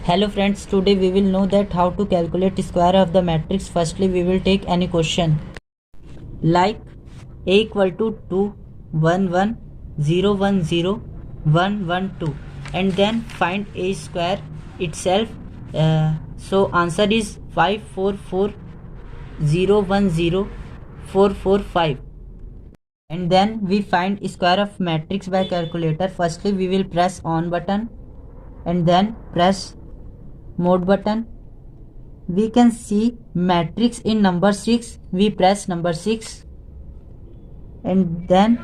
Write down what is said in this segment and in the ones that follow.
Hello friends, today we will know that how to calculate square of the matrix. Firstly, we will take any question like a equal to 2 1 1 0 1 0 1 1 2 and then find a square itself. So answer is 5 4 4 0 1 0 4 4 5. And then we find square of matrix by calculator. Firstly, we will press on button and then press mode button. We can see matrix in number 6. We press number 6 and then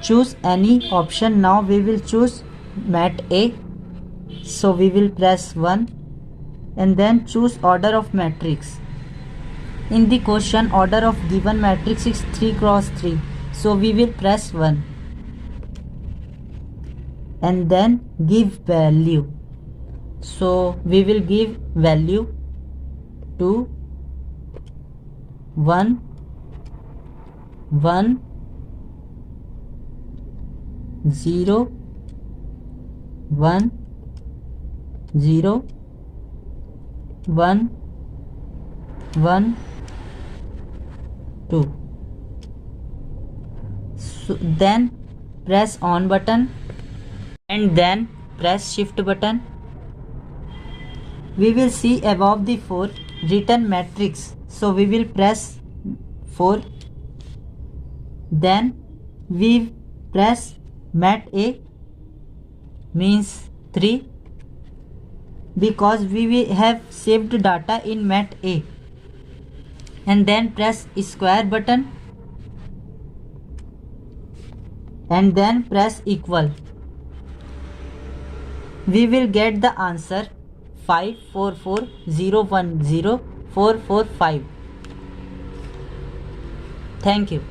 choose any option. Now we will choose mat A, so we will press 1 and then choose order of matrix. In the question, order of given matrix is 3 cross 3, so we will press 1 and then give value. So we will give value to 1 1 0 1 0 1 1 2. So then press on button and then press shift button. We will see above the 4 written matrix, so we will press 4. Then we press mat A means 3 because we have saved data in mat A, and then press square button and then press equal. We will get the answer 5 4 4 0 1 0 4 4 5. Thank you.